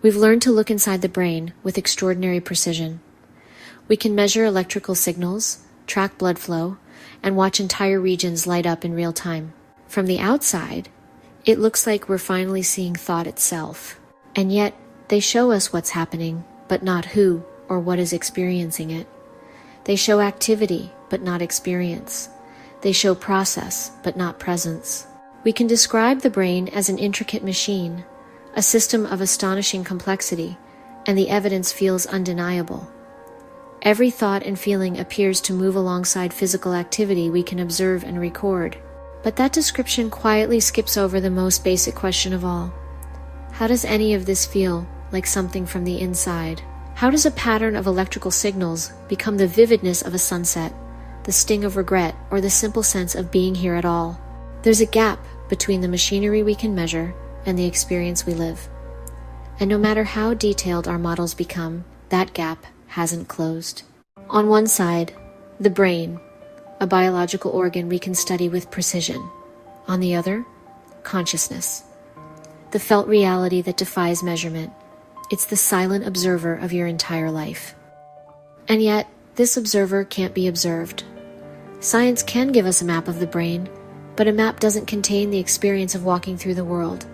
We've learned to look inside the brain with extraordinary precision. We can measure electrical signals, track blood flow, and watch entire regions light up in real time. From the outside, it looks like we're finally seeing thought itself. And yet, they show us what's happening, but not who or what is experiencing it. They show activity, but not experience. They show process, but not presence. We can describe the brain as an intricate machine, a system of astonishing complexity, and the evidence feels undeniable. Every thought and feeling appears to move alongside physical activity we can observe and record. But that description quietly skips over the most basic question of all. How does any of this feel like something from the inside? How does a pattern of electrical signals become the vividness of a sunset, the sting of regret, or the simple sense of being here at all? There's a gap between the machinery we can measure and the experience we live. And no matter how detailed our models become, that gap hasn't closed. On one side, the brain, a biological organ we can study with precision. On the other, consciousness, the felt reality that defies measurement. It's the silent observer of your entire life. And yet, this observer can't be observed. Science can give us a map of the brain, but a map doesn't contain the experience of walking through the world,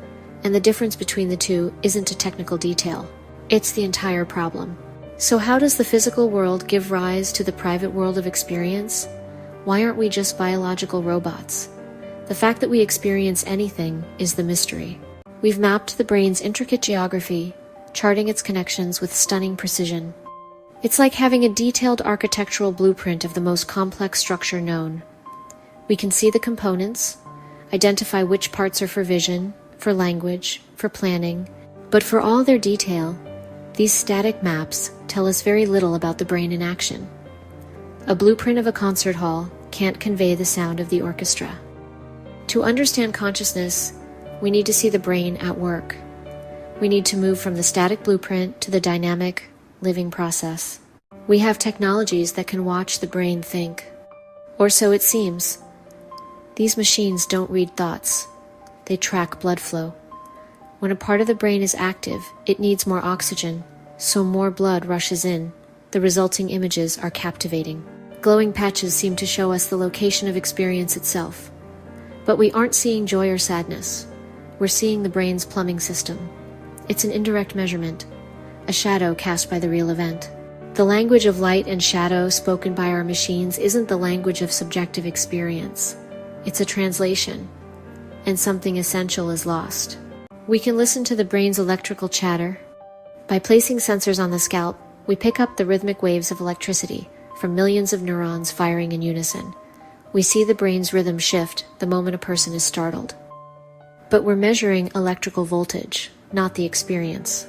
and the difference between the two isn't a technical detail. It's the entire problem. So how does the physical world give rise to the private world of experience? Why aren't we just biological robots? The fact that we experience anything is the mystery. We've mapped the brain's intricate geography, charting its connections with stunning precision. It's like having a detailed architectural blueprint of the most complex structure known. We can see the components, identify which parts are for vision, for language, for planning, but for all their detail, these static maps tell us very little about the brain in action. A blueprint of a concert hall can't convey the sound of the orchestra. To understand consciousness, we need to see the brain at work. We need to move from the static blueprint to the dynamic, living process. We have technologies that can watch the brain think. Or so it seems. These machines don't read thoughts. They track blood flow. When a part of the brain is active, it needs more oxygen, so more blood rushes in. The resulting images are captivating. Glowing patches seem to show us the location of experience itself. But we aren't seeing joy or sadness. We're seeing the brain's plumbing system. It's an indirect measurement, a shadow cast by the real event. The language of light and shadow spoken by our machines isn't the language of subjective experience. It's a translation, and something essential is lost. We can listen to the brain's electrical chatter. By placing sensors on the scalp, we pick up the rhythmic waves of electricity from millions of neurons firing in unison. We see the brain's rhythm shift the moment a person is startled. But we're measuring electrical voltage, not the experience.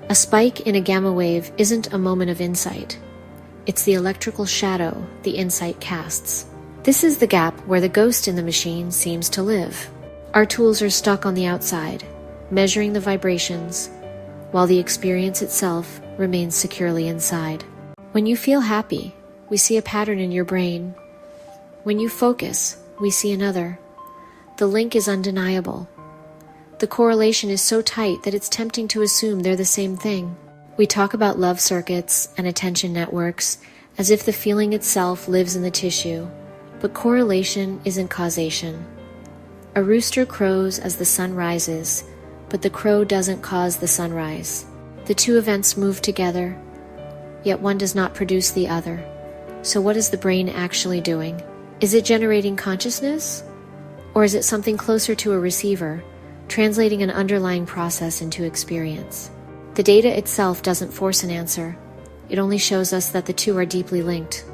A spike in a gamma wave isn't a moment of insight. It's the electrical shadow the insight casts. This is the gap where the ghost in the machine seems to live. Our tools are stuck on the outside, measuring the vibrations, while the experience itself remains securely inside. When you feel happy, we see a pattern in your brain. When you focus, we see another. The link is undeniable. The correlation is so tight that it's tempting to assume they're the same thing. We talk about love circuits and attention networks as if the feeling itself lives in the tissue, but correlation isn't causation. A rooster crows as the sun rises, but the crow doesn't cause the sunrise. The two events move together, yet one does not produce the other. So what is the brain actually doing? Is it generating consciousness? Or is it something closer to a receiver, translating an underlying process into experience? The data itself doesn't force an answer. It only shows us that the two are deeply linked.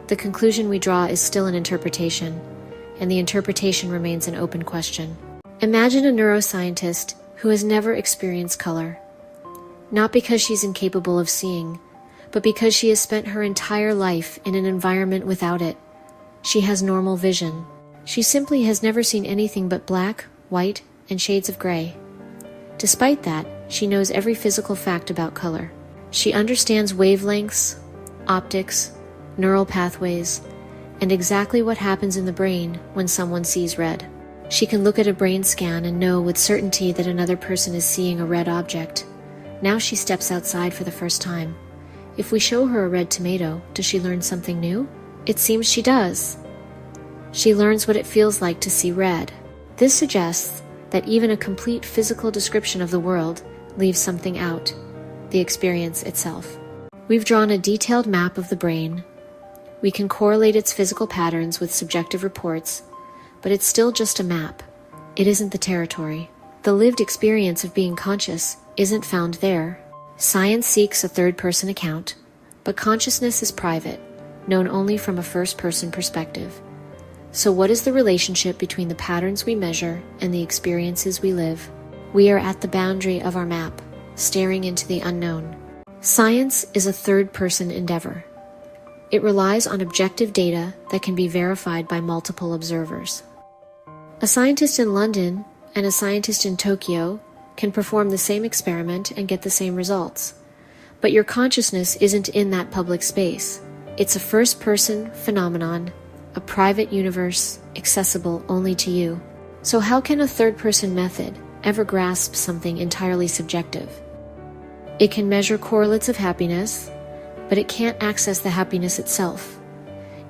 The conclusion we draw is still an interpretation, and the interpretation remains an open question. Imagine a neuroscientist who has never experienced color, not because she's incapable of seeing, but because she has spent her entire life in an environment without it. She has normal vision. She simply has never seen anything but black, white, and shades of gray. Despite that, she knows every physical fact about color. She understands wavelengths, optics, neural pathways, and exactly what happens in the brain when someone sees red. She can look at a brain scan and know with certainty that another person is seeing a red object, Now she steps outside for the first time. If we show her a red tomato, does she learn something new? It seems she does. She learns what it feels like to see red. This suggests that even a complete physical description of the world leaves something out, the experience itself. We've drawn a detailed map of the brain. We can correlate its physical patterns with subjective reports, but it's still just a map. It isn't the territory. The lived experience of being conscious isn't found there. Science seeks a third-person account, but consciousness is private, known only from a first-person perspective. So what is the relationship between the patterns we measure and the experiences we live? We are at the boundary of our map, staring into the unknown. Science is a third-person endeavor. It relies on objective data that can be verified by multiple observers. A scientist in London and a scientist in Tokyo can perform the same experiment and get the same results. But your consciousness isn't in that public space. It's a first-person phenomenon, a private universe accessible only to you. So how can a third-person method ever grasp something entirely subjective? It can measure correlates of happiness, but it can't access the happiness itself.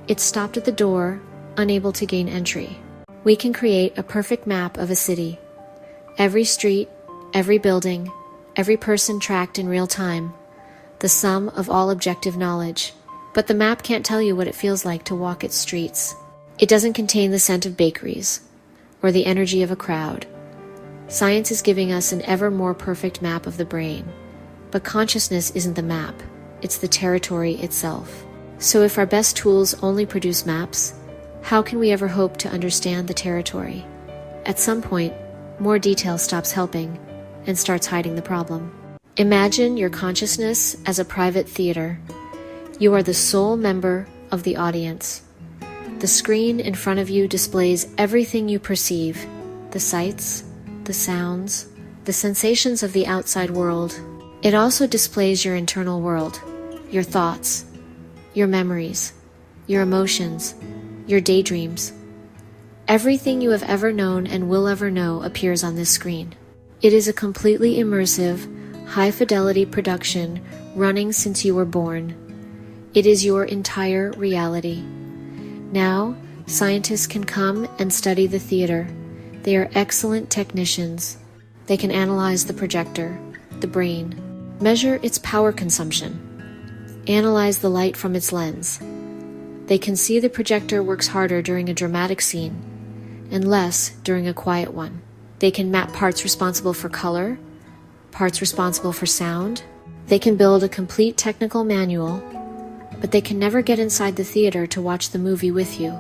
It's stopped at the door, unable to gain entry. We can create a perfect map of a city. Every street, every building, every person tracked in real time, the sum of all objective knowledge. But the map can't tell you what it feels like to walk its streets. It doesn't contain the scent of bakeries or the energy of a crowd. Science is giving us an ever more perfect map of the brain. But consciousness isn't the map, it's the territory itself. So if our best tools only produce maps, how can we ever hope to understand the territory? At some point, more detail stops helping and starts hiding the problem. Imagine your consciousness as a private theater. You are the sole member of the audience. The screen in front of you displays everything you perceive, the sights, the sounds, the sensations of the outside world. It also displays your internal world, your thoughts, your memories, your emotions, your daydreams. Everything you have ever known and will ever know appears on this screen. It is a completely immersive, high-fidelity production running since you were born. It is your entire reality. Now, scientists can come and study the theater. They are excellent technicians. They can analyze the projector, the brain, measure its power consumption, analyze the light from its lens. They can see the projector works harder during a dramatic scene and less during a quiet one. They can map parts responsible for color, parts responsible for sound. They can build a complete technical manual, but they can never get inside the theater to watch the movie with you.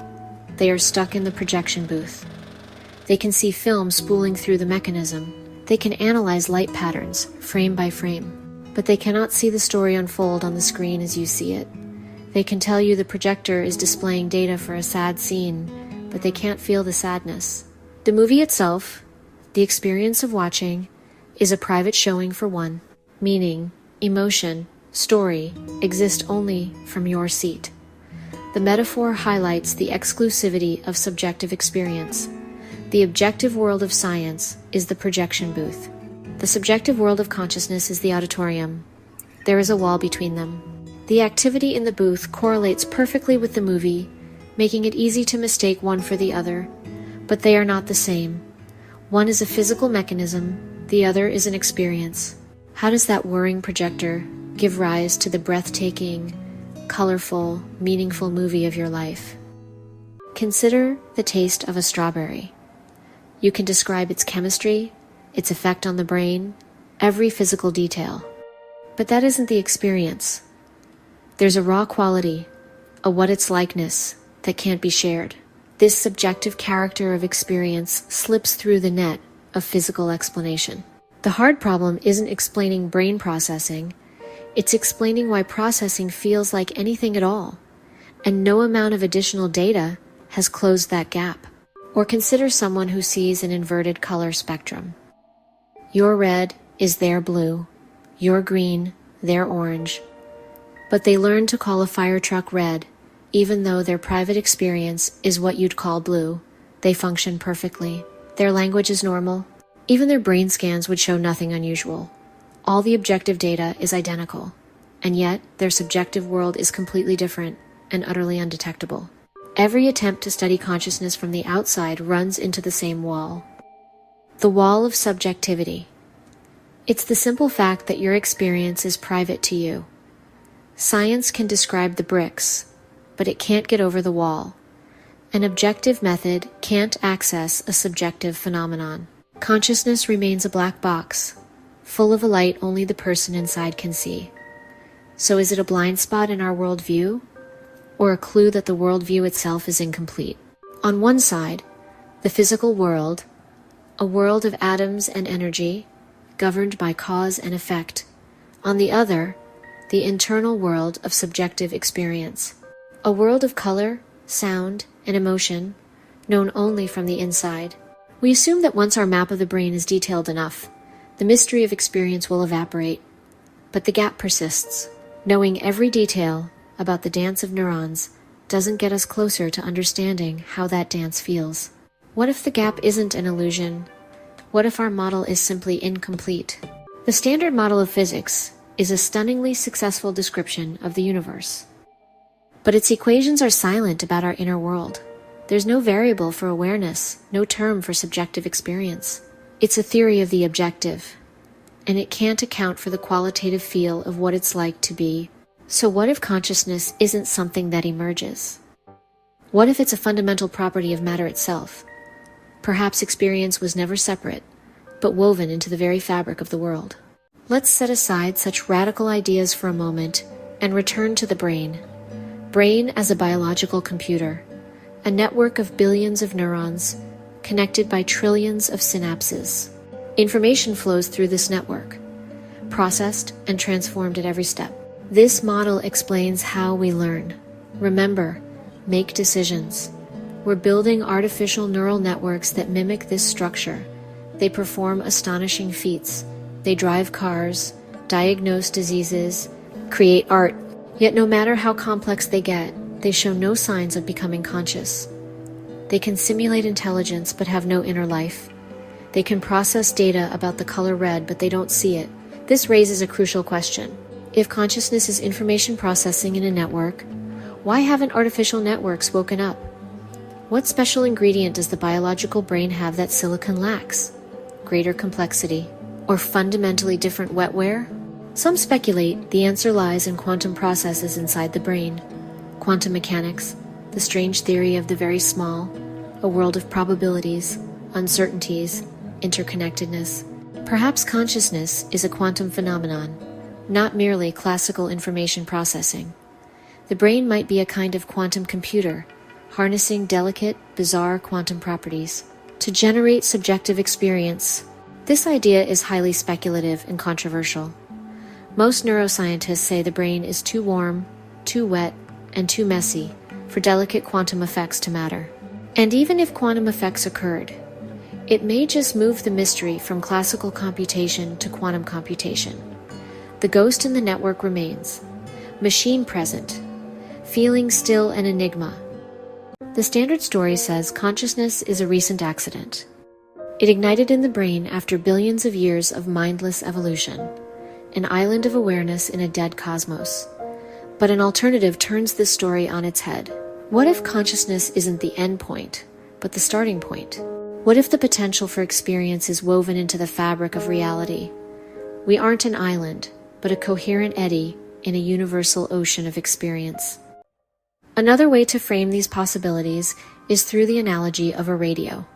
They are stuck in the projection booth. They can see film spooling through the mechanism. They can analyze light patterns, frame by frame. But they cannot see the story unfold on the screen as you see it. They can tell you the projector is displaying data for a sad scene, but they can't feel the sadness. The movie itself, the experience of watching, is a private showing for one. Meaning, emotion, story exist only from your seat. The metaphor highlights the exclusivity of subjective experience. The objective world of science is the projection booth. The subjective world of consciousness is the auditorium. There is a wall between them. The activity in the booth correlates perfectly with the movie, making it easy to mistake one for the other, but they are not the same. One is a physical mechanism, the other is an experience. How does that whirring projector give rise to the breathtaking, colorful, meaningful movie of your life? Consider the taste of a strawberry. You can describe its chemistry, its effect on the brain, every physical detail. But that isn't the experience. There's a raw quality, a what it's likeness, that can't be shared. This subjective character of experience slips through the net of physical explanation. The hard problem isn't explaining brain processing, it's explaining why processing feels like anything at all, and no amount of additional data has closed that gap. Or consider someone who sees an inverted color spectrum. Your red is their blue, your green, their orange. But they learn to call a fire truck red, even though their private experience is what you'd call blue. They function perfectly. Their language is normal. Even their brain scans would show nothing unusual. All the objective data is identical, and yet their subjective world is completely different and utterly undetectable. Every attempt to study consciousness from the outside runs into the same wall. The Wall of Subjectivity. It's the simple fact that your experience is private to you. Science can describe the bricks, but it can't get over the wall. An objective method can't access a subjective phenomenon. Consciousness remains a black box, full of a light only the person inside can see. So is it a blind spot in our worldview, or a clue that the worldview itself is incomplete? On one side, the physical world, a world of atoms and energy, governed by cause and effect. On the other, the internal world of subjective experience, a world of color, sound, and emotion, known only from the inside. We assume that once our map of the brain is detailed enough, the mystery of experience will evaporate. But the gap persists. Knowing every detail about the dance of neurons doesn't get us closer to understanding how that dance feels. What if the gap isn't an illusion? What if our model is simply incomplete? The standard model of physics is a stunningly successful description of the universe. But its equations are silent about our inner world. There's no variable for awareness, no term for subjective experience. It's a theory of the objective, and it can't account for the qualitative feel of what it's like to be. So what if consciousness isn't something that emerges? What if it's a fundamental property of matter itself? Perhaps experience was never separate, but woven into the very fabric of the world. Let's set aside such radical ideas for a moment and return to the brain. Brain as a biological computer, a network of billions of neurons connected by trillions of synapses. Information flows through this network, processed and transformed at every step. This model explains how we learn, remember, make decisions. We're building artificial neural networks that mimic this structure. They perform astonishing feats. They drive cars, diagnose diseases, create art. Yet no matter how complex they get, they show no signs of becoming conscious. They can simulate intelligence but have no inner life. They can process data about the color red but they don't see it. This raises a crucial question. If consciousness is information processing in a network, why haven't artificial networks woken up? What special ingredient does the biological brain have that silicon lacks? Greater complexity, or fundamentally different wetware? Some speculate the answer lies in quantum processes inside the brain. Quantum mechanics, the strange theory of the very small, a world of probabilities, uncertainties, interconnectedness. Perhaps consciousness is a quantum phenomenon, not merely classical information processing. The brain might be a kind of quantum computer, harnessing delicate, bizarre quantum properties to generate subjective experience. This idea is highly speculative and controversial. Most neuroscientists say the brain is too warm, too wet, and too messy for delicate quantum effects to matter. And even if quantum effects occurred, it may just move the mystery from classical computation to quantum computation. The ghost in the network remains, machine present, feeling still an enigma. The standard story says consciousness is a recent accident. It ignited in the brain after billions of years of mindless evolution, an island of awareness in a dead cosmos. But an alternative turns this story on its head. What if consciousness isn't the end point, but the starting point? What if the potential for experience is woven into the fabric of reality? We aren't an island, but a coherent eddy in a universal ocean of experience. Another way to frame these possibilities is through the analogy of a radio.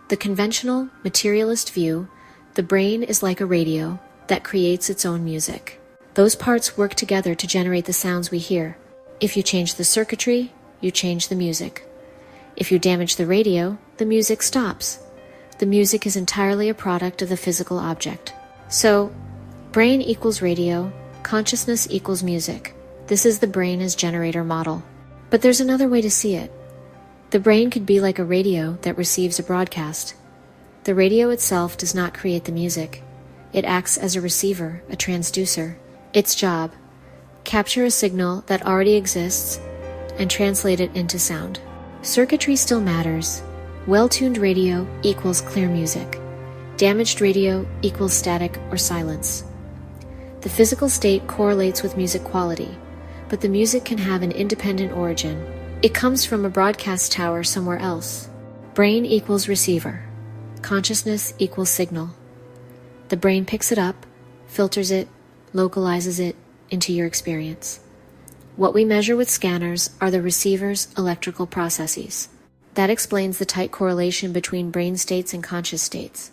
The conventional, materialist view, the brain is like a radio that creates its own music. Those parts work together to generate the sounds we hear. If you change the circuitry, you change the music. If you damage the radio, the music stops. The music is entirely a product of the physical object. So, brain equals radio, consciousness equals music. This is the brain as generator model. But there's another way to see it. The brain could be like a radio that receives a broadcast. The radio itself does not create the music. It acts as a receiver, a transducer. Its job, capture a signal that already exists and translate it into sound. Circuitry still matters. Well-tuned radio equals clear music. Damaged radio equals static or silence. The physical state correlates with music quality, but the music can have an independent origin. It comes from a broadcast tower somewhere else. Brain equals receiver. Consciousness equals signal. The brain picks it up, filters it, localizes it into your experience. What we measure with scanners are the receiver's electrical processes. That explains the tight correlation between brain states and conscious states.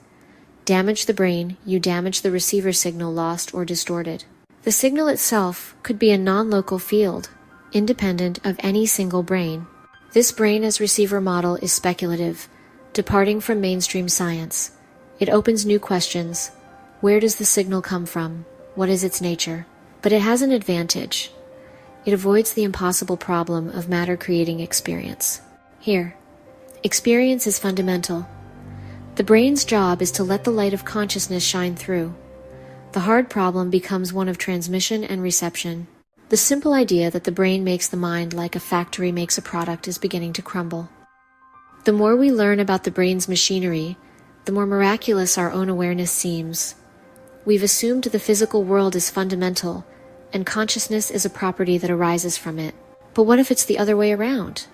Damage the brain, you damage the receiver signal lost or distorted. The signal itself could be a non-local field, independent of any single brain. This brain as receiver model is speculative, departing from mainstream science. It opens new questions. Where does the signal come from? What is its nature? But it has an advantage. It avoids the impossible problem of matter creating experience. Here, experience is fundamental. The brain's job is to let the light of consciousness shine through. The hard problem becomes one of transmission and reception. The simple idea that the brain makes the mind like a factory makes a product is beginning to crumble. The more we learn about the brain's machinery, the more miraculous our own awareness seems. We've assumed the physical world is fundamental, and consciousness is a property that arises from it. But what if it's the other way around?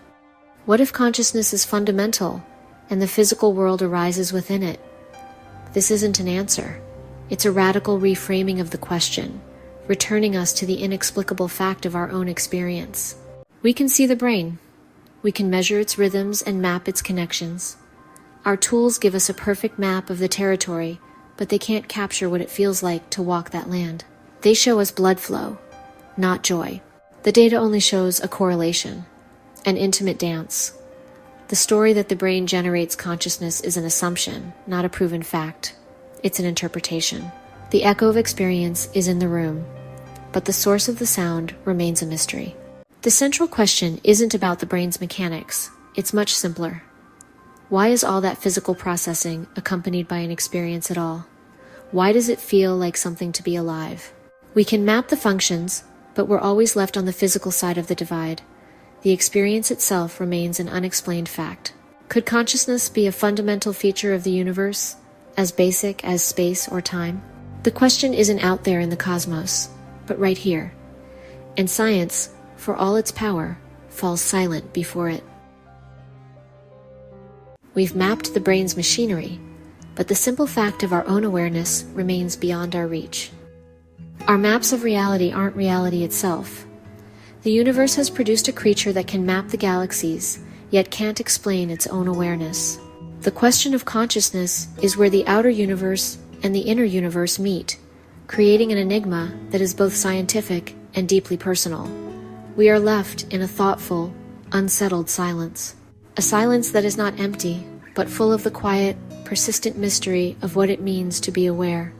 What if consciousness is fundamental, and the physical world arises within it? This isn't an answer. It's a radical reframing of the question, returning us to the inexplicable fact of our own experience. We can see the brain. We can measure its rhythms and map its connections. Our tools give us a perfect map of the territory, but they can't capture what it feels like to walk that land. They show us blood flow, not joy. The data only shows a correlation, an intimate dance. The story that the brain generates consciousness is an assumption, not a proven fact. It's an interpretation. The echo of experience is in the room, but the source of the sound remains a mystery. The central question isn't about the brain's mechanics. It's much simpler. Why is all that physical processing accompanied by an experience at all? Why does it feel like something to be alive? We can map the functions, but we're always left on the physical side of the divide. The experience itself remains an unexplained fact. Could consciousness be a fundamental feature of the universe, as basic as space or time? The question isn't out there in the cosmos, but right here. And science, for all its power, falls silent before it. We've mapped the brain's machinery, but the simple fact of our own awareness remains beyond our reach. Our maps of reality aren't reality itself. The universe has produced a creature that can map the galaxies, yet can't explain its own awareness. The question of consciousness is where the outer universe and the inner universe meet, creating an enigma that is both scientific and deeply personal. We are left in a thoughtful, unsettled silence. A silence that is not empty, but full of the quiet, persistent mystery of what it means to be aware.